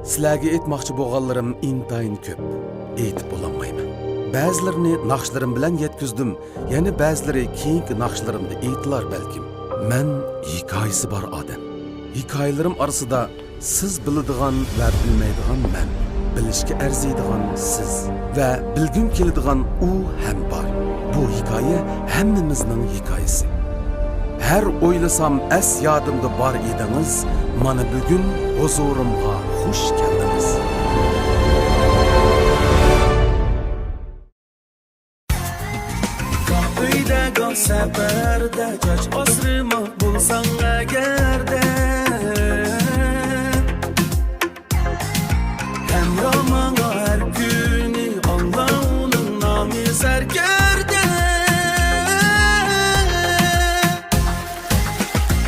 Sizlarga aytmoqchi bo'lganlarim intayin ko'p. Aytib bo'lolmayman. Ba'zilarini naqshlarim bilan yetkizdim, yana ba'zilari keyingi naqshlarimda aytlar balkim. Men hikoyasi bor odam. Hikoyalarim orasida siz biladigan va bilmaydigan men, bilishga arziydigan siz va bilgim keladigan u ham bor. Bu hikoya hammamizning hikoyasi. Her oylasam es yadımda bar ediniz, mana bugün huzurumga hoş geldiniz. Uyda gal seferde, caç asrıma bulsan egerde. Hem ramana her günü Allah'ın namı serkerde.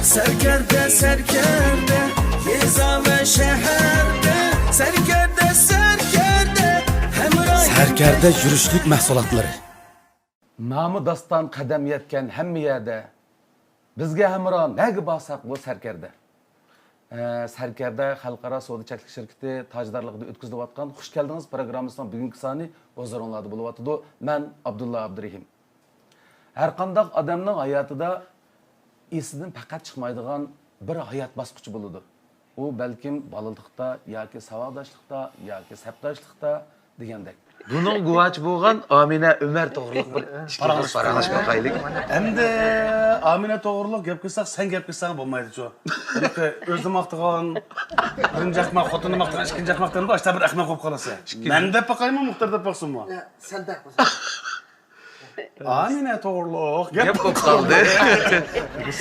Serkerde, serkerde, yeza ve şehirde. Serkerde, serkerde, Serkerde yürüşlük mahsulatları. Namı dastan qadam yetken hemmi yerde. Bizge hemra negi basak bu Serkerde. Serkerde Xalqaro Savdo Cheklik Şirketi tajdarligida o'tkazilayotgan xush keldingiz programmasining bugungi soni o'zlaringlarda bo'lyapti. Men Abdulla Abdurahim. Har qanday odamning hayotida esidan faqat chiqmaydigan bir hayot bosqichi bo'ladi. U balkim bolalikda yoki savodashlikda yoki sapdashlikda degandek. Bunun guvaç bo'lgan Amina Ömer to'g'riliq bir paralashma qaylik. Endi Amina to'g'riliq gap qilsak, sen gap qilsang bo'lmaydi-ku. Balki o'zim maqtagan, birinchi aqmaq, xotinni maqtagan, ikkinchi aqmaqdan boshqa bir aqmaq bo'lib qolasa. Men deb baqaymi, Muxtar deb baqsinmi? Sen deb baqsan. Amina to'g'riliq gap bo'lib qoldi.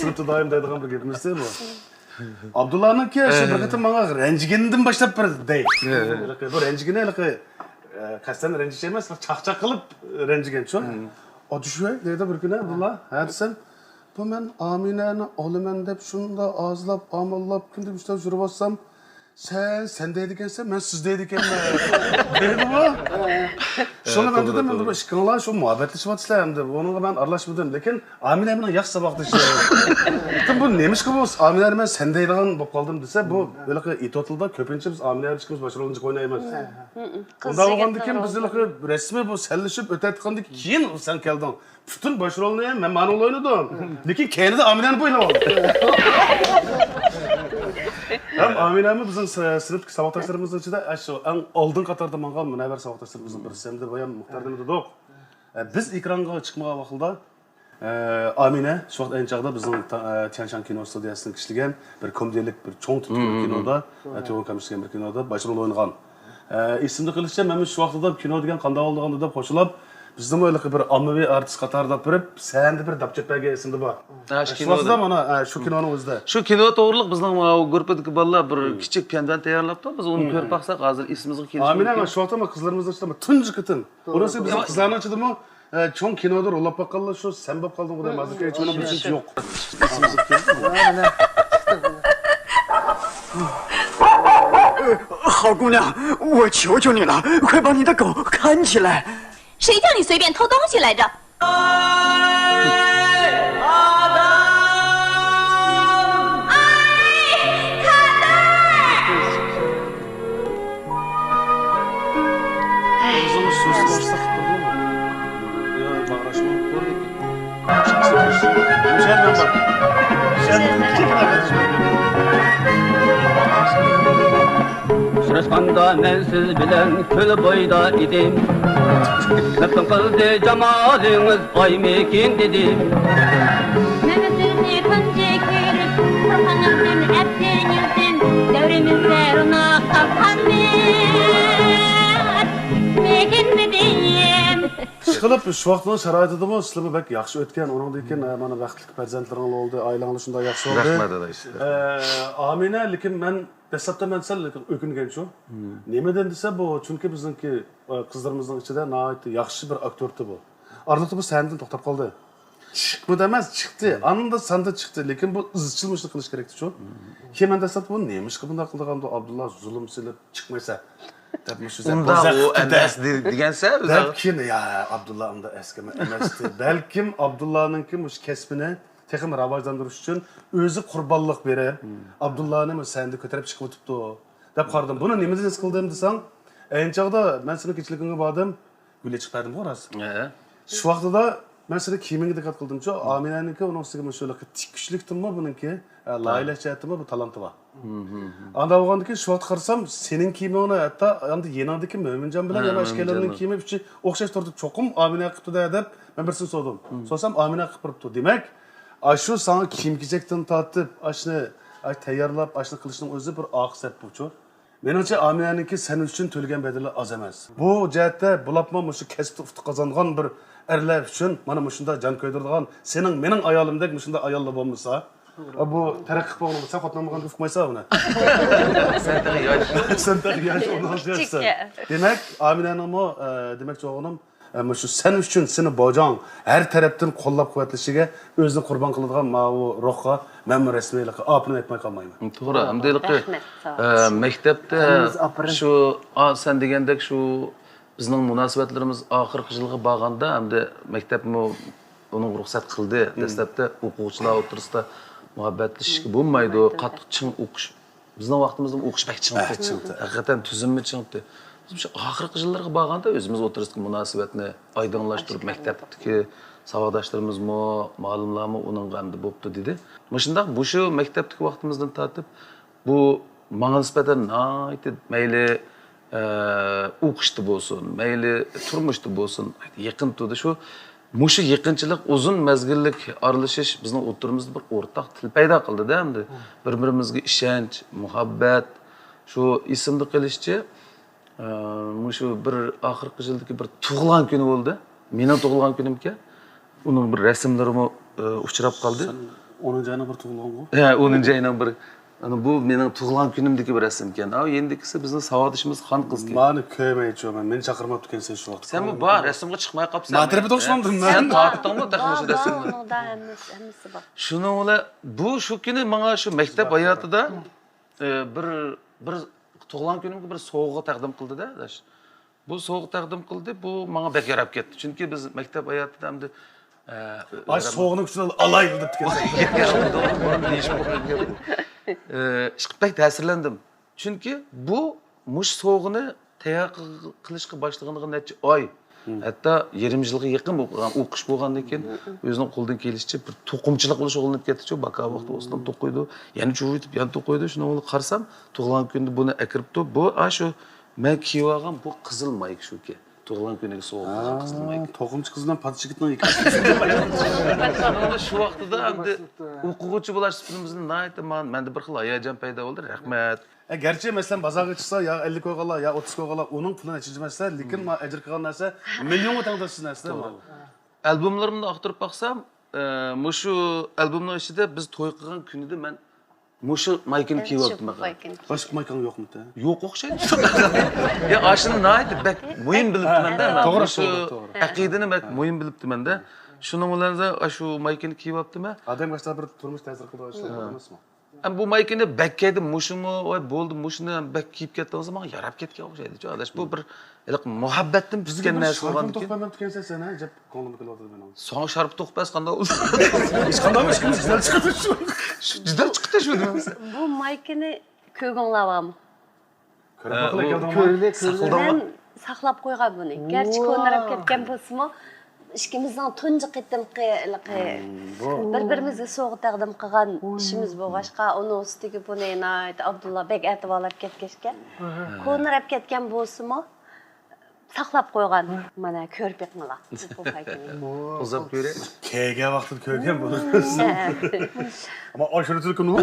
Sırtı daim deydigan bir gapimiz bu. Abdullah'nınki şu bir qatim bana renjigendim başlap bir dey. Bu renjigene kasten renjiş emas, çaqçaq qilib renjigen şu. O düşüyor dedi bir güne Abdullah. Ha desem bu men Amina'ni olaman deb şunda azlab, amallab kinde işte жүріп bassam sen deydi ekansan, men siz deydi ekanman. Dedi bu. Şunu ben dedim, ben de şıkkınlar şu muhabbetleşip endi. Onunla ben aralashmadım. Lekin Amina bilan yaxshi sabaqlashdi. Bu neymiş ki bu? Amina men sen deydigan bo'lib qoldim desa, bu böyle itotilda ko'pincha biz Amina chiqimiz boshqalarni o'ynaymiz. Unda bo'lgandan biz resmi bu sellishib o'tayotgandan keyin sen kelding. Bütün başrolni ham men ma'noli o'ynadim. Lekin keyinida Aminani bo'ylab oldim. Hem Amina'mı bizim sınıftaki savaştaşlarımızın içinde şu en aldın Katar'da mangal münevver savaştaşlarımızın birisi. Hem de bayan muhtardan da yok. Biz ekranga çıkmaya vakılda Amina şu an en çağda bizim Tianşan Kino Stüdyosu'nun kişiliğen bir komediyelik bir çoğun tutulu kinoda, çoğun kamışlıken bir kinoda başrol oynayan. İsimde kılıçça ben şu vakıda kino diyen kanda olduğunda da koşulup bizden öyle bir ammavi artist Katar'da birip sen de bir dapçetbege isimde var. Şu vakıda bana şu kinonun özde. Şu kino to'g'riliq bizning grupadagi bolalar bir kichik pendan tayyorlabdi. Biz uni ko'rib baqsak hozir esimizga kelishdi. Amina şu vakıda kızlarımızın içinde tuncu kıtın. Orası bizim kızlarına açıdı mı? Çoğun kinoda rollap bakalım şu sen bak kaldın buraya mazlık hiç ona bir şey yok. Esimizga keldi. 好姑娘，我求求你了，快把你的狗看起来！谁叫你随便偷东西来着？ Sırışkanda men siz bilen köl boyda idim. Kıpkın kıldı cemaliniz ay mekin dedim. Mehmet'ini kınca kürüp, Kur'an'ın ettin yüzün, devrimizde runa kapanmet, mekin dedim. Çıkılıp şu vaxtın şəraitida bu sizlərə bək yaxşı ötken, onun deyken mana bəxtlik pərzəntlərin oldu, ailəڭdə şunda yaxşı oldu. Rəhmət da işte. Amina, lekin mən desapta mən sel öküngen şu. Nemeden dese bu? Çünkü bizimki kızlarımızın içinde nəhayət yaxşı bir aktörtü bu. Arlıqda bu səndən toxtab qaldı. Çıkma demez, çıktı. Anında sende çıktı. Lekin bu ızçılmışlık kılış gerekti şu. Hemen desapta bu neymiş ki bunda kıldığında Abdullah zulüm silip çıkmaysa. Unda o emas degansa Belki ya Abdullah'ın da eskime emesti. Belkim Abdullah'ınki muş kesbini texim rivojlandirish uchun o'zi qurbonlik berib, Abdullahni sende ko'tarib chiqib o'tibdi. deb qaradim. Buni nimadan his qildim desang, ayni chog'da men seni kechiligingga bordim, gulga chiqardim xo'ras. Shu vaqtida men seni kiyimingga diqqat qildim-chu, Aminaniki uning ustiga shu tik kuchlikdimi buniki, loyiha jihatimi bu talanti bor. Anda bo'lgandan keyin shu vaqt qarasam, sening kiyimingni hatto endi yeningdagi Mo'minjon bilan yana ishkalarning kiyimi o'xshash turdi. Cho'qim Amina qilibdi deb men birsini so'radim. So'rasam Amina qilib turibdi. Demak, shu sana kiyim-kechakdan tortib, ashni tayyorlab, ashni qilishning o'zi bir oqsat bu-chu. Menimcha Aminaniki sen uchun to'lgan bedeli az emas. Bu jihatda bulapma shu kasb ufti qozongan bir erlar uchun mana shunda jon ko'ydiradigan sening mening ayolimdek shunda ayollar bo'lmasa, bu taraqqiy bo'lgan sen xotinmagan ufmaysa buni. Sen taqiy yosh o'rnashsan. Demak, Aminaning demak o'g'lim shu sen uchun seni bojong har tarafdan qo'llab-quvvatlashiga o'zini qurbon qiladigan bu ruhga men rasmiylikqa apini aytmay qolmayman. To'g'ri, hamdaylikqa maktabda shu sen degandek shu bizning munosabatlarimiz oxirgi yilga borganda hamda maktabmi uning ruxsat qildi. Dastlabda o'quvchilar o'tirisida muhabbatlashishga bo'lmaydi, qattiq chin o'qish. Bizning vaqtimizda o'qish bak chiqdi. Haqiqatan tuzummi chiqdi. Biz shu oxirgi yillarga borganda o'zimiz o'tirisdagi munosabatni oydinlashtirib maktabdagi savodoshlarimizmi, ma'lumlarmi uning hamda bo'pti dedi. Shundaq bu shu maktabdagi vaqtimizdan tortib bu menga nisbatan mayli o'qishda bo'lsin, mayli turmushda bo'lsin, yaqin turdi shu mushu yaqinchilik uzun mazgillik aralashish bizning o'rtamizda bir o'rtaq til paydo qildi-da endi. Bir-birimizga ishonch, muhabbat shu ismni qilishchi mushu bir oxirgi yildagi bir tug'ilgan kuni bo'ldi. Mening tug'ilgan kunimga uning bir rasmlarim uchrab qoldi. 10-yanvar tug'ilgan-ku. 10-yanvar bir bu mening tug'ilgan kunimdagi bir rasm ekan. Endikisi bizning savodishimiz xon qiz ekan. Meni ko'ymaychiman. Meni chaqirmabdi ekan sen shu vaqt. Sen bu bor rasmga chiqmay qolibsan. Matrabda o'xshamdim men. Sen tortdingmi taxmish rasmni? Unda hammasi bor. Shuni ola bu shu kuni menga shu maktab hayotida bir tug'ilgan kunimga bir sovg'a taqdim qildi-da. Bu sovg'a taqdim qildi, bu menga bek yarab ketdi. Chunki biz maktab hayotida hamda soğuğunun üstüne alaylı deb pek ta'sirlandim. Chunki bu mush so'g'ini tayyor qilishga boshlaganiga necha oy, hatto 20 yilga yaqin o'qish bo'lgandan keyin o'zining qo'ldan kelishicha bir to'qimchilik qilish o'rganib ketdi-chu, baka vaqt o'sdan to'qiydi, yana chuvitib, yana to'qiydi. Shuni o'ylab qarsam, tug'ilgan kunda buni akiribdi. Bu shu men kiyib olgan bu qizil mayk shuki. Tug'ilgan kuniga sovg'a qizil mayk. To'qimchi qiz bilan padishga ketgan ekan. Shu vaqtida endi o'quvchi bo'lash sifatimizni aytaman. Menda bir xil hayajon paydo bo'ldi. Rahmat. Gerçi mesela bazarga chiqsa ya 50 ko'yganlar ya 30 ko'yganlar uning pulini ichirmasa, lekin men ajr qilgan narsa millionga tengdasiz narsa. Albomlarimni aqtirib baqsam, mushu albomning ichida biz to'y qilgan kunida men mushu maykini kiyib oldim. Boshqa maykan yo'qmi? Yo'q o'xshaydi. Ya ashini naydi bak muhim bilibman-da. To'g'ri. Aqidani bak muhim bilibman-da. Shuning bilan shu maykini kiyib oldim-a. Adam boshqa bir turmush ta'sir qildi emasmi? Bu maykini bakkaydi mushimi voy bo'ldi mushini bak kiyib ketdingiz menga yarab ketgan o'xshaydi-ku. Adash bu bir muhabbatdan pizgan narsa bo'lgan ekan. To'xtamam tukansan sen, jab ko'nglim qilyapti men. So'ng sharp to'qpas qanday bo'ldi? Hech qanday emas, juda chiqdi shu. Juda chiqdi shu. Bu maykini ko'rganlarmi? Ko'rlik. Men saqlab qo'ygan buni. Garchi ko'narab ketgan bo'lsa-mu, ishimizdan tunji qitimqi bir-birimizga sovg'a taqdim qilgan ishimiz bo'lg'ashqa, uni ustiga buni Abdulla bek aytib ketgashga. Ko'narab ketgan bo'lsa-mu, saqlab qo'ygan mana ko'rpekmilar. Bu maykini. Uzab ko'ray. Keyga vaqtida ko'rgan bunu. Ama aşırı Türk'ün bu.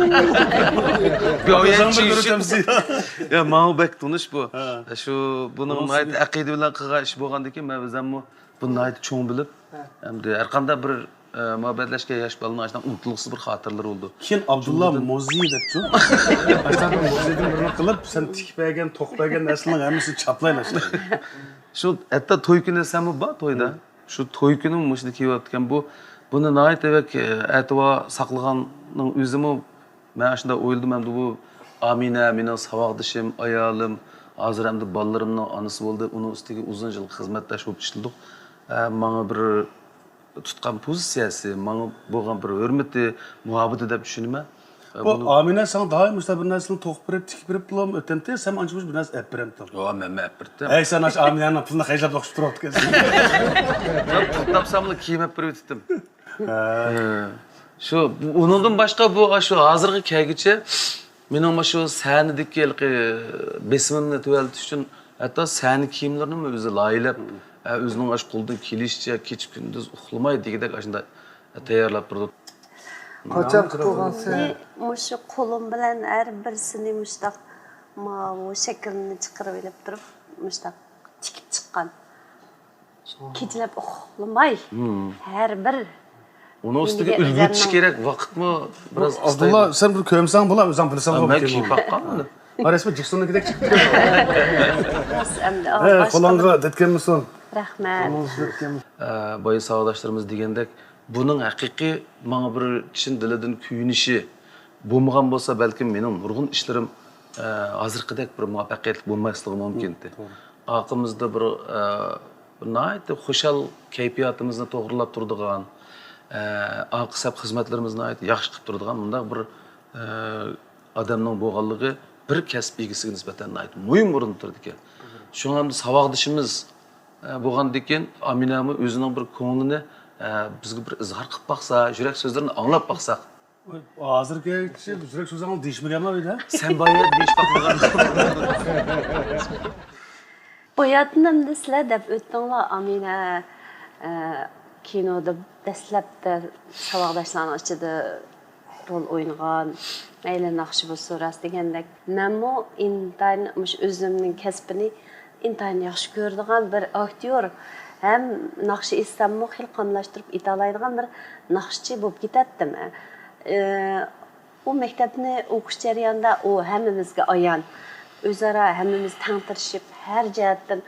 Ya ma'u bek tunish bu. Shu buni aqida bilan qilgan ish bo'lgandan keyin men o'zimmi buni cho'ng bilib, hamda har qanday bir muhabbatlashgan yosh bolaning ashdan unutilg'isiz bir xotirlar bo'ldi. Keyin Abdullah Mozi debchu. Ashdan Mozidan birini qilib, sen tikpagan, to'qpagan narsalarning hammasini chaplaylashding. Shu hatto to'y kuni sammi bor to'yda. Shu to'y kuni mushni kiyayotgan bu buni naytavak aytva saqlaganning o'zimi men shunda o'yladim hamda bu Amina mening savodishim, ayolim, hozir hamda bolalarimning onasi bo'ldi. Uni ustiga uzun yil xizmatdash bo'lib ishladik. Menga bir tutgan pozitsiyasi, menga bo'lgan bir hurmati, muhabbati deb tushunaman. Bu Amine sana daha işte bir narsani to'qib berib, tikib berib bulam o'tdi, sen ancha bir narsa olib berdim. Yo, men ma'pirdim. Ey sen aş Amine'nin pulini qaylab o'qishib turibdi ekansan. Topsamlı kiyim bir ötüttüm. Şu onundan başka bu şu hazırki kelgiçe mening şu sahnidagi besimimni tuvaltish uchun hatto sahna kiyimlarini o'zi loyilab, o'zining ash qo'ldan kelishicha kecha kunduz uxlamay degidek ashunda tayyorlab turdi. Qachon qilgansan? Mushu qo'lim bilan har birisini mushtaq bu shaklini chiqarib olib turib, mushtaq tikib chiqqan. Kechalab uxlamay har bir Onun üstüne ülgütüş gerek, vakit mi? Biraz Abdullah sen bir kömsen bulam, o'zing bilasan Ben bo'ladi. kiyip bakkanmını. Resmi Jackson'dagidek chiqdi. endi Qo'lingga detganmisan? rahmat. Boya sağdaşlarımız degendek, bunun hakiki bana bir kişinin dilinden kuyunişi bo'lmagan bo'lsa balkim mening nurg'un ishlarim hozirgidek bir muvaffaqiyatli bo'lmasligi mumkindi. Aqimizda bir nihoyatda xushal kayfiyatimizni to'g'rilab turadigan, aqsab xizmatlarimizni yaxshi qilib turadigan bunday bir odamning bo'lganligi bir kasb egasiga nisbatan muhim o'rin turadi ekan. Shunga ham saboqdishimiz bo'lgandan keyin Aminami o'zining bir ko'nglini bizga bir izhor qilib baqsa, yurak so'zlarini anglab baqsaq. Hozirgi kishi yurak so'zlarni deyishmaganmi edi? Sen boya deyish baqmagan. Boyatınımda sizler deb o'tdinglar Amina kinoda dastlabda saboqdoshlarning ichida rol o'ynagan, mayli naqshi bo'lsa rost degandek, menmo intayin o'zimning kasbini intayin yaxshi ko'radigan bir aktyor ham naqshi istammo xilqonlashtirib itolaydigan bir naqshchi bo'lib ketdim. O maktabni o'qish jarayonida u hammamizga ayon. O'zaro hammamiz tangtirishib, har jihatdan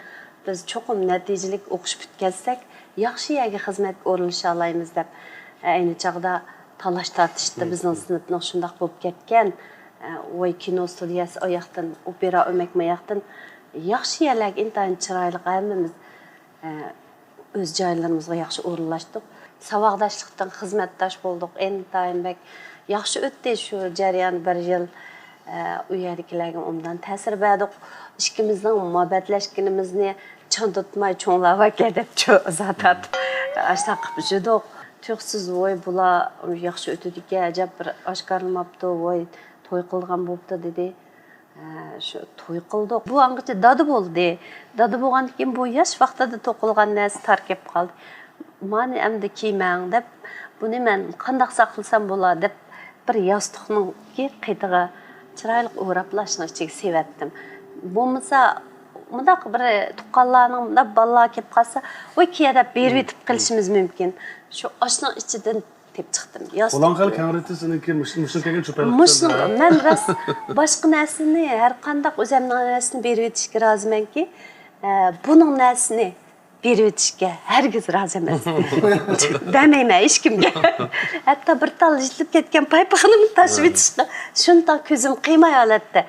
biz cho'qim natijali o'qish bitkazsak, yaxshi yerga xizmatga o'rinisha olamiz deb ayni chog'da talash tortishdi bizning sinfning shundoq bo'lib ketgan. Voy kino studiyasi oyoqdan, opera o'makmayaqdan yaxshi yerlarga intayin chiroyli hammamiz o'z joylarimizga yaxshi o'rinlashdik. Saboqdoshlikdan xizmatdosh bo'ldik. Intayin bak yaxshi o'tdi shu jarayon bir yil. U yerdagilarga undan ta'sir berdik. Ikkimizning muhabbatlashganimizni chon tutmay cho'nglab deb zatat ashta qilib judoq. Tuqsiz voy bular yaxshi o'tdi-ku, ajab bir oshkorlamabdi, voy to'y qilgan bo'pti dedi. Shu to'y qildik. Bu angacha dadi bo'ldi. Dadi bo'lgandan keyin bu yosh vaqtida to'qilgan narsa tarkib qoldi. Mani endi kiymang deb, buni men qandoq saqlasam bo'ladi deb bir yostiqning qiytig'i chiroyli o'raplashni ichiga sevatdim. Bo'lmasa, mundaq bir tuqqanlarning mundaq bolalar kelib qolsa, voy kiya deb berib etib qilishimiz mumkin. Shu oshning ichidan deb chiqdim. Qo'lan qil kongressininki mushuk kelgan cho'paylik. Mushuk men ras boshqa narsani har qanday o'zimning narsasini berib etishga rozimanki, buning narsasini berib etishga hargiz rozi emas. Demayman hech kimga. Hatto bir tal yitilib ketgan paypoqni tashib etishga shunday ko'zim qiymay holatda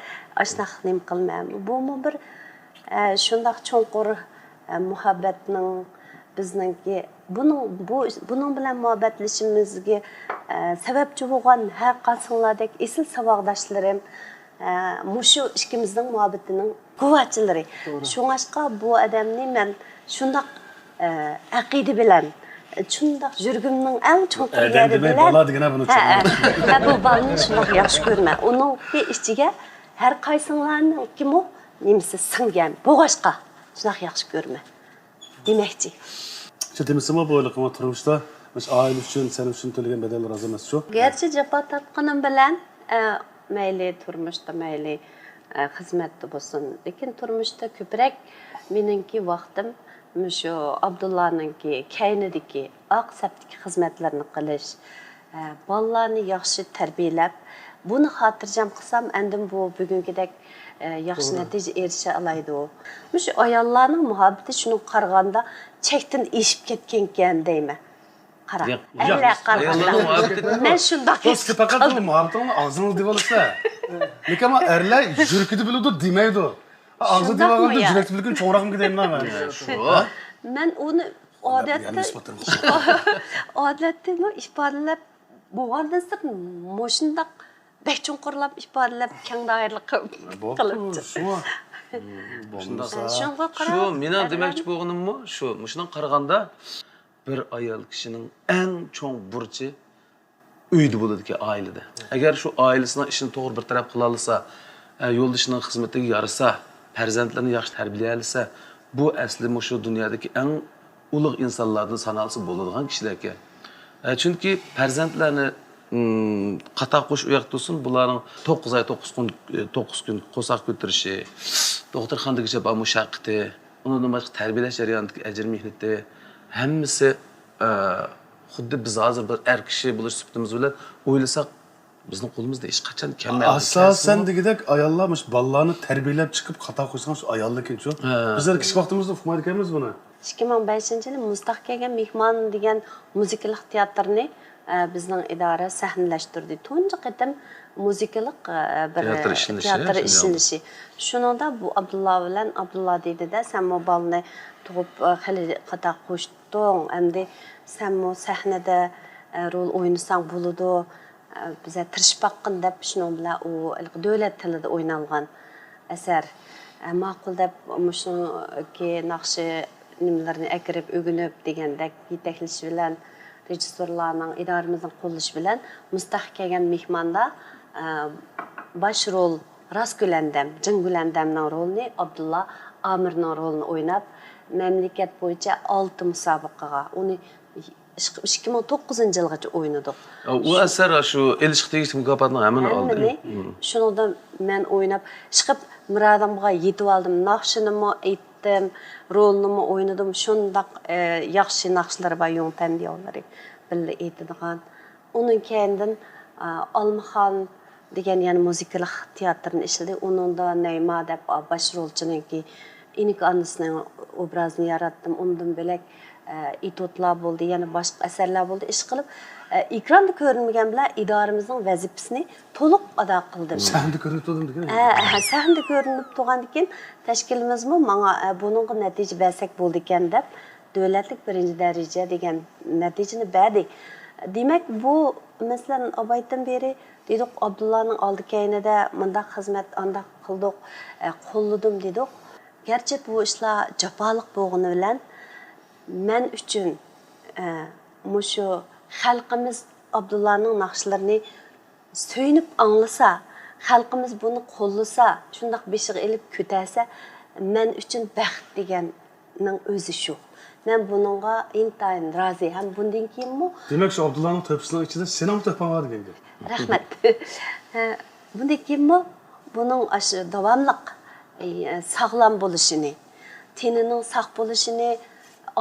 ashunaq nim qilmayman. Bu bir shunday cho'nqur muhabbatning bizningki buning bilan muhabbatlashishimizga sababchi bo'lgan har qanchalik esil saboqdoshlarim mushu ikkimizning muhabbatining quvvatchilari. Shunga bu odamni men shundoq aqida bilan shundoq yurgimning eng cho'nqur yeri bilan bola degana buni tushunadi. Bu balni shundoq yaxshi ko'rman. Uning ichiga har qaysinglarning kimi nimasi singan bo'g'ashqa shundoq yaxshi ko'rman. Demakchi. Shu demisimi bu o'liqma turmushda biz oila uchun, sen uchun to'lagan bedellar az emas shu. Gerçi jafo tortganim bilan mayli turmushda mayli xizmatda bo'lsin, lekin turmushda ko'proq meningki vaqtim shu Abdullaningki kaynidagi oq sapdagi xizmatlarni qilish, bolalarni yaxshi tarbiyalab, buni xotirjam qilsam, endi bu bugungidek yaxshi natija erisha oladi. Shu ayollarning muhabbati shuni qaraganda chekdan eshib ketgan ekan deyman. Qara. Ayollarning muhabbati. Men shundoq Do'st faqat bu muhabbatni og'zini deb olsa. Lekin ama erlar yurkidi biladi demaydi. Ağzı divaganda jurakni bilgan cho'ngroqmi deyman men. Men uni odatda ifodalab bo'lgandan so'ng shundoq bek chunqurlab ifodalab keng doirali qilibdi. Shunga qarab. Şu meni demoqchi bo'lganimmi, shundan qaraganda bir ayol kishining eng cho'ng burchi uyda bo'ladi-ki, oilada. Agar shu oilasining ishini to'g'ri bir taraf qila olsa, yo'ldoshining xizmatiga yarasa, farzandlarini yaxshi tarbiyalasa, bu asli shu dunyodagi eng ulug' insonlardan sanalsa bo'ladigan kishilar ekan. Chunki farzandlarni qataq qo'sh uyoq tursin, bularning 9 oy 9 kun qo'saq ko'tirishi, doktorxonadagicha bu mushaqqati, undan boshqa tarbiyalash jarayonidagi ajr mehnati hammasi xuddi biz hozir bir er kishi bo'lish sifatimiz bilan o'ylasak, bizning qo'limizda hech qachon kelmaydi. Asosan degidek ayollarmış balalarni tarbiyalab chiqib xato qo'ysan shu ayollar ekan. Bizlar kichik vaqtimizda uqmar ekanmiz buni. 2005-yili Mustaq kelgan mehmon degan muzikalik teatrni bizning idora sahnalashtirdi. Tunji qatam muzikalik bir teatr ishlanishi. Shuningda bu Abdullah bilan Abdullah deydida sen mobilni tug'ib hali qataq qo'shding, endi sen mo sahnada rol o'ynasang bo'ladi. Bize tirishib baqqan deb shuning bilan u davlat tilida o'ynalgan asar. Ma'qul deb shuniki naqshi nimalarni akirib o'ginib degandek yetaklash bilan rejissorlarning idoramizning qo'llashi bilan Mustaq kelgan mehmonda bosh rol Rasgulandam, Jinggulandamning rolini Abdullah Amirning rolini o'ynab, mamlakat bo'yicha 6 musobaqaga uni 2009-yilgacha o'ynadik. U asar shu Elishq tegishli mukofotning hammani oldi. Shuningdan men o'ynab, chiqib murodimga yetib oldim. Naqshinimi aytdim, rolnimi o'ynadim. Shundaq yaxshi naqshlar va yo'ng tandiyollari birga aytadigan. Uning keyindan Almaxon degan yana muzikalik teatrni ishladi. Uningda Nayma deb bosh rolchininki inik onasining obrazini yaratdim. Undan bilak itotlar bo'ldi, yana boshqa asarlar bo'ldi. Ish qilib, ekranda ko'rinmagan bilan idoramizning vazifasini to'liq ado qildim. Sahnada ko'rinib turdim degan. Sahnada ko'rinib turgandan keyin tashkilimizmi menga buningga natija bersak bo'ldi ekan deb davlatlik 1-daraja degan natijani berdi. Demak, bu masalan Obaydan beri dedik Abdullahning oldi keyinida mundaq xizmat andaq qildik, qo'lladim dedik. Gerçi bu ishlar jafoliq bo'lgani bilan men uchun mushu xalqimiz Abdullahning naqshlarini söynüp anlasa, xalqimiz bunu qo'llasa, shundaq beshiga elib ko'tarsa, men uchun baxt deganning o'zi shu. Men buningga intayin rozi ham bundan keyinmi? Demak, shu Abdullahning to'pisining ichida sening to'ping bor degan gap. Rahmat. Bundan keyinmi buning aşı davomliq sog'lom bo'lishini, tenining sog' bo'lishini,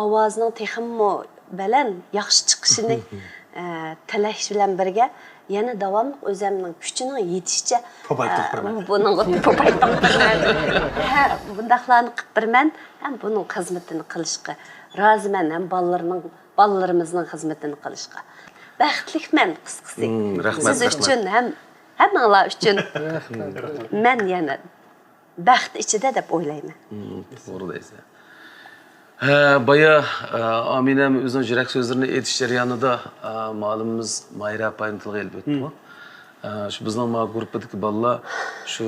ovozining teximmi bilan yaxshi chiqishini tilash bilan birga yana davomli o'zimning kuchining yetishicha buningga ko'paytirib bundaqlarni qilib birman, ham buning xizmatini qilishga roziman, ham balalarimizning xizmatini qilishga. Baxtliman qisqasi. Rahmat. Siz uchun ham hammanglar uchun men yana baxt ichida deb o'ylayman. To'g'ri deysiz. Baya Aminam o'zining yurak so'zlarini aytish jarayonida ma'lumimiz Mayra apayni tilga ilib o'tdi. Shu bizning guruhdagi bolalar shu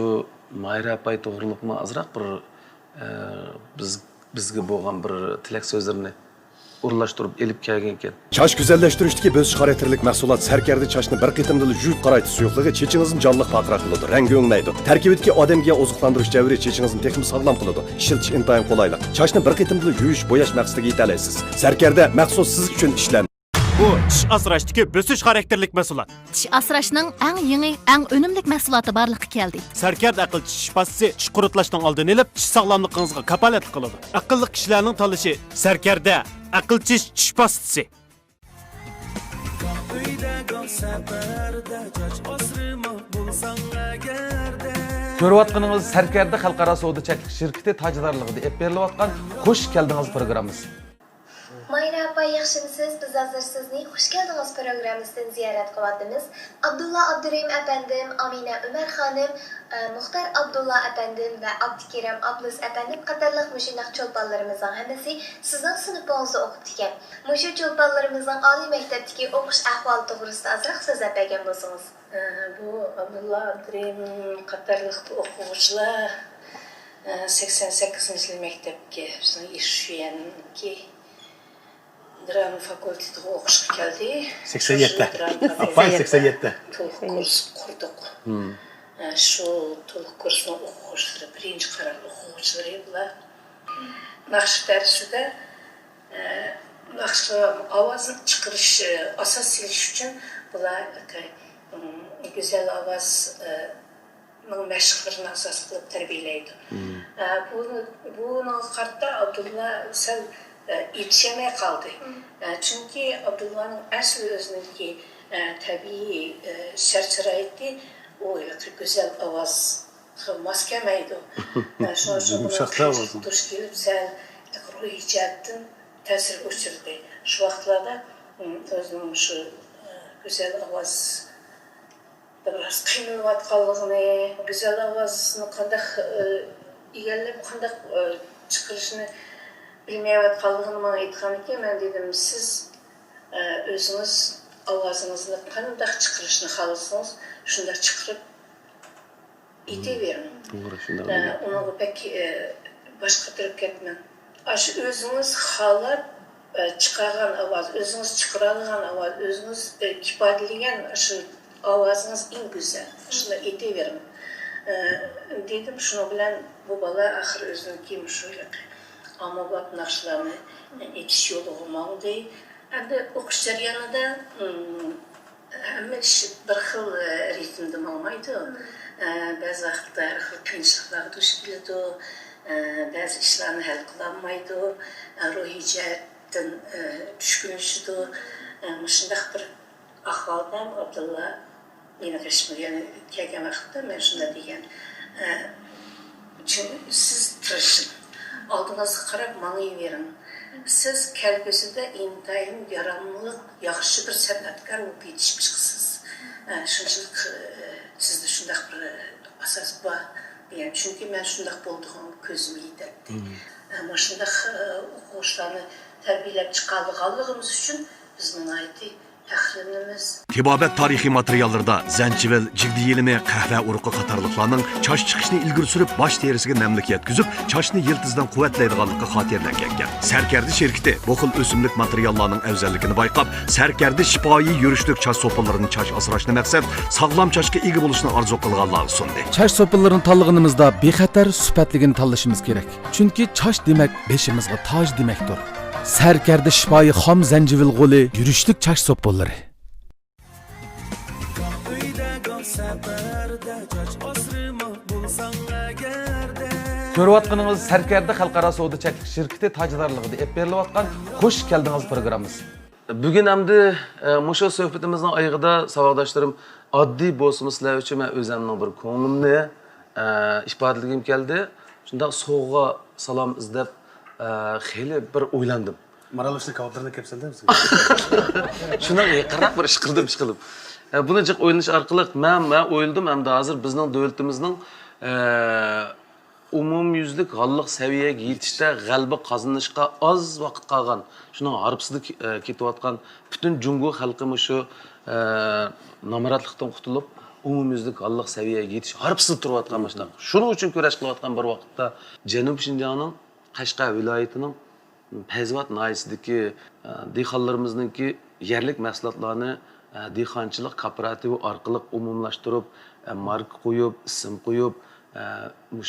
Mayra apay to'g'riliqmi azroq bir bizga bo'lgan bir tilak so'zlarini o'rlashtirib elib kelgan ekan. Çaş güzelleştirişdeki bösüş karakterlik mahsulat serkerdi çaşını bir qitimdili juyup qaraytı suyuqlığı çeçinizin canlıq patıraq kılıdı, rengi önglaydı. Terkibideki ademge ozuqlandırış cevri çeçinizin texmi sağlam kılıdı. İşiltiş intayın kolaylık. Çaşını bir qitimdili juyuş boyaş maqsadiga yetəlaysiz. Serkerde məxsus siz üçün işlən. Bu tish asrashdagi bösüş karakterlik mahsulot. Tish asrashning eng yangi, eng unumli mahsuloti borliqqa keldi. Sarkard aql tish pastasi tish qurutlashdan oldin olib, tish sog'lomligingizga kapolat qiladi. Aqlli kishilarning tanlashi Sarkarda aql tish pastasi. Ko'rayotganingiz Sarkarda xalqaro savdo cheklik shirkati tajdorligida ep berilayotgan Xush keldingiz programmasi. Mayra apay yaxshimisiz? Biz hozir sizni xush keldingiz programmasidan ziyorat qilyapmiz. Abdulla Abdurahim apandim, Amina Umar xonim, Muxtar Abdulla apandim va Abdukiram Abdus apandim qatorliq mushunaq cho'lponlarimizning hammasi sizning sinfingizda o'qib ekan. Mushu cho'lponlarimizning oliy maktabdagi o'qish ahvoli to'g'risida ozroq so'zlab bergan bo'lsangiz. Bu Abdulla Abdurahim qatorliq o'quvchilar 88 maktabga bizning Ishshuyanki drama fakultetiga o'qishga keldi. 87. Apay 87. To'liq kurs qurdik. Shu to'liq kursning o'quvchilari, birinchi qaror o'quvchilari bular. Naqsh darsida naqsh ovozni chiqarish, asos silish uchun bular go'zal ovoz mashqlarini asos qilib tarbiyalaydi. Buni qarta Abdulla sal yetişemeye kaldı. Çünkü Abdullah'ın asıl özündeki tabii şartlarıydı. O güzel avaz maskemeydi. Yumuşakta avazı. Duş gelip sen ruh icadın tesir uçurdu. Şu vaxtlarda özünün şu güzel avaz biraz kıymevatkalığını, güzel avazını kandak ilerlep kandak çıkırışını bilmeyotganligini bana aytgan ekan, men dedim siz o'zingiz ovozingizni qanday chiqarishni xohlasangiz shunday chiqarib aytavering. To'g'ri, shunday. Uni pek boshqatirib ketmang. Shu o'zingiz xohlab chiqargan ovoz, o'zingiz chiqaradigan ovoz, o'zingiz ifodalagan shu ovozingiz eng go'zal. Shuni aytavering. Dedim, shuni bilan bu bola axir o'ziniki mushular. Ama bak naqshlarni etish yo'li olmadi. Endi o'qish jarayonida hamma ish bir xil ritmda bo'lmaydi. Ba'zi vaqtda qiyinchiliklarga duch keladi, ba'zi ishlarni hal qilolmaydi, ruhiy jihatdan tushkunishadi. Shunday bir ahvolda Abdulla meni qishmagan kelgan vaqtda men shunday degan. Siz tirishing. Aldığınızı qarab mangayverin. Siz kelgusida intayin yaramlıq, yaxshi bir san'atkor bo'lib yetishibsiz. Shunchalik sizda shunday bir asos bor. Chunki men shunday bo'ldig'im ko'zim yetadi. Mana shunday o'quvchilarni tarbiyalab chiqarganligimiz uchun biz nihoyatda faxrlanamiz. Tibobat tarixiy materiallarda zanchivil, jigdi yelimi, qahva uruqi qatorliqlarning choch chiqishni ilgari surib, bosh terisiga namlik yetkazib, chochni yiltizdan quvvatlaydiganligi xotirlangan. Sarkardi şirkati bu xil o'simlik materiallarning afzalligini bayqab, Sarkardi shifoiy yurishlik choch so'palarini choch asrashni maqsad, sog'lom chochga ega bo'lishni orzu qilganlar sundi. Choch so'palarini tanlaganimizda bexatar sifatligini tanlashimiz kerak. Chunki choch demak beshimizga toj demakdir. Sarkardi shifoiy xom zanjivil g'oli yurishlik choch so'palari. Ko'rayotganingiz Sarkardi xalqaro savdo cheklik shirkati tajdorligida ep berilayotgan xush keldingiz programmasi. Bugun hamda mushu suhbatimizning oyig'ida savodoshlarim oddiy bo'lsin sizlar uchun men o'zimning bir ko'nglimni ifodaligim keldi. Shunda so'g'a salom izlab xeyli bir o'ylandim. Maralashni kavdirni kelsanda misin? Shundan yaqinroq bir ish qildim. Buni jiq o'ylash orqali men o'yladim hamda hozir bizning davlatimizning umumyuzlik g'alliq saviyaga yetishda g'alaba qozonishga oz vaqt qolgan. Shuning harpsida ketayotgan butun Jungo xalqi shu nomaratlikdan qutulib umumyuzlik g'alliq saviyaga yetish harpsida turayotgan mashina. Shuning uchun kurash qilayotgan bir vaqtda Janub Shinjongning Qashqa viloyatining Pezvat nahiyasidagi dehqonlarimizningki yerlik mahsulotlarni dehqonchilik kooperativi orqali umumlashtirib, marka qo'yib, ism qo'yib,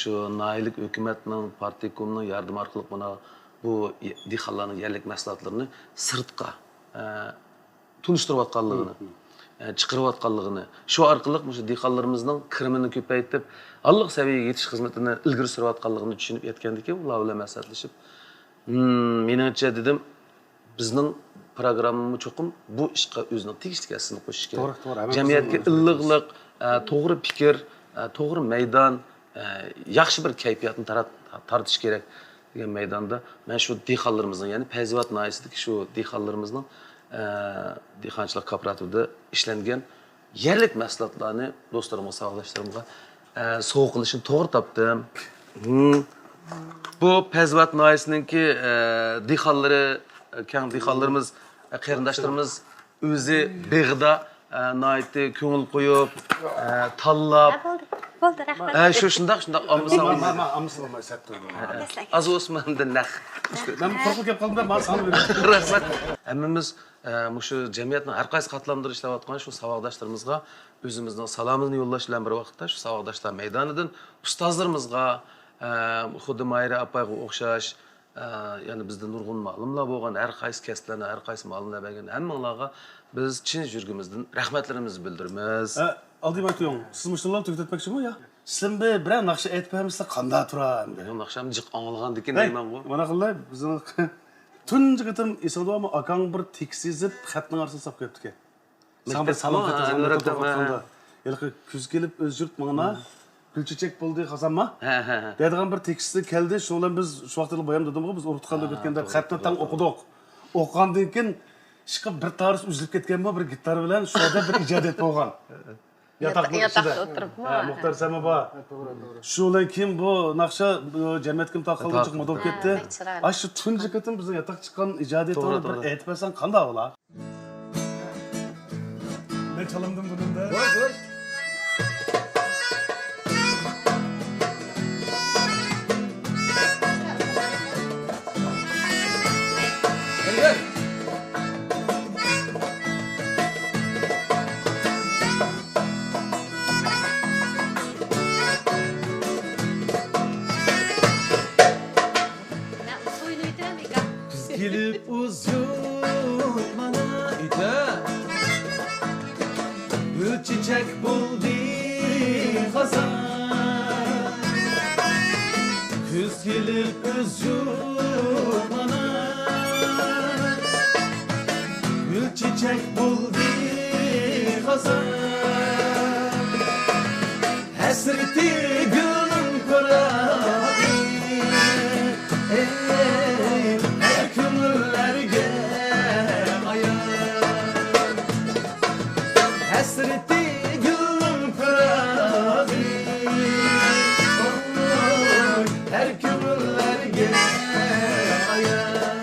shu naylik hukumatning, partiyakomning yardım orqali buna bu dehqonlarning yerlik mahsulotlarini sirtqa tunishtirayotganligini, chiqarayotganligini, shu orqali shu dehqonlarimizning kirimini ko'paytirib, alliq saviyaga yetish xizmatini ilgari surayotganligini tushunib yetgandik-ku, ular bilan maslahatlashib. Menimcha dedim, bizning programmamiz cho'qim bu ishga o'zining tegishli kasbini qo'shish kerak. Jamiyatga illiqlik, to'g'ri fikr, to'g'ri maydon, yaxshi bir kayfiyatni taratish kerak. degan maydonda men shu dehqonlarimizning, ya'ni Payzivat noyasidagi shu dehqonlarimizning dehqonchilik kooperativida ishlangan yerlik mahsulotlarni do'stlarimga, savoqdoshlarimga sovg'a qilishni to'g'ri topdim. Bu Payzivat noyasiningki dehqonlari, keng dehqonlarimiz, qarindoshlarimiz o'zi beg'ida noyatda ko'ngil qo'yib, tanlab Bo'ldi, rahmat. shu shundoq az Osmondan naq. Ben korkup kelib qoldim da, men sani beraman. Rahmat. Hammamiz shu jamiyatning har qaysi qatlamida ishlayotgan shu savoqdoshlarimizga o'zimizning salomimizni yo'llash bilan bir vaqtda shu savoqdoshlar maydonidan ustozlarimizga, xuddi Mayra opaga o'xshash, ya'ni bizda nurg'un ma'lumlar bo'lgan, har qaysi kasblarni, har qaysi ma'lumlar bergan hammalarga biz chin yuragimizdan rahmatlarimizni bildiramiz. Aldıyım aytıyorum. Siz müşteriler tüketmek mi ya? Sizin bir nakşı etmemizde kanda turan. Benim nakşam cık anılgan dikin deyman bu. Bana kılay, bizim tuncu gıtım İsa'da ama akan bir teksizip xatның arasını sap koyup ki. Sen bir salam xatı Yılkı küz gelip özgürt mağına gül çiçek buldu kazanma. Dediğim bir teksti geldi. Şu olan biz şu vaxtıyla bayam dedim ki biz Urutkan'da geçkende xatını tam okuduk. Okugandan keyin çıkıp bir tarz üzülüp ketken mi bir gitar bilen şu anda bir icat olgan. Yatakta oturibmi? Muhtar Sama ba. Şulan kim bu nakşa cemiyet kim takıldı çık model ketdi. Ay şu tuncu ketim bize yatak çıkan icadet onu bir etmesen kanda ola. Ne çalındım bunun da? Boy. Gelip uzun bana ite Gül çiçek buldu hazan Küz gelip uzun bana Gül çiçek buldu hazan Hasreti gülüm kuradı Hasreti gülüm kuradı her kömürlerge ayar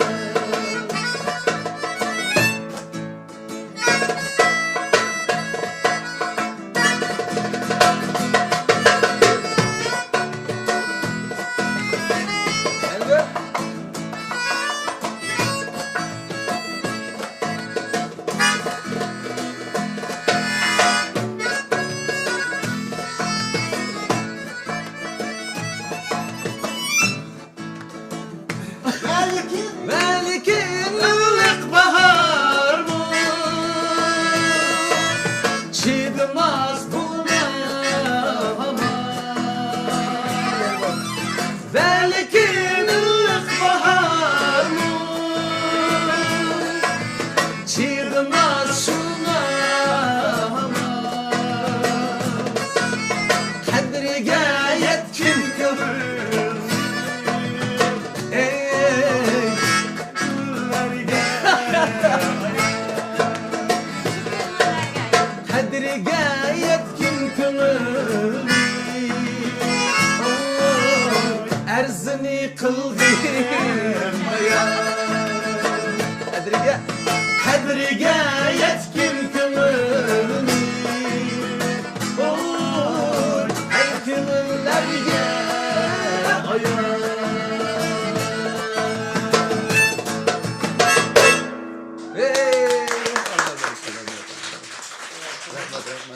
Velikin ılık bahar mı? Çiğdimaz buna Velikin ılık bahar mı? Çiğdimaz şuna Kadriga yetkin kömür Kadriga yetkin kömür Erzini kıldım Kadriga yetkin kömür Her kömürlerge ayar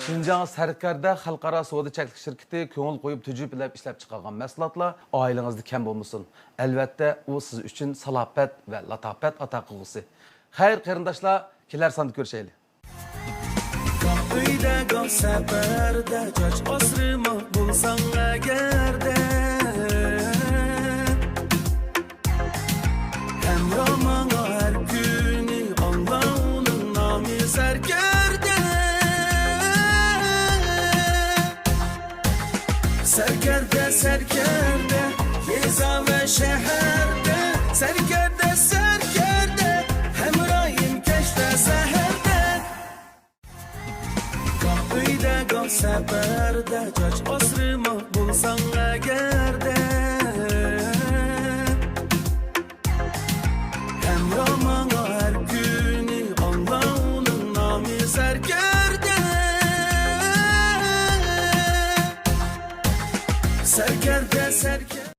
Şinjan Sarkarda Xalqaro savdo cheklik shirkati ko'ngil qo'yib tujubillab ishlab chiqargan mahsulotlar oilangizda kam bo'lmasin. Albatta, u siz uchun salofat va latofat ato qilgusi. Xayr qarindoshlar, kelar sonda ko'rishaylik. Uyda goh safarda choch osrima bo'lsang agarda Hamrohmanga har kuni Allohning nomi sarkarda Sarkarda, sarkarda, yeza ve şehirde Serkerde serkerde hemrayim keşte seherde Gah uyda gah seferde Caç asrıma bulsan egerde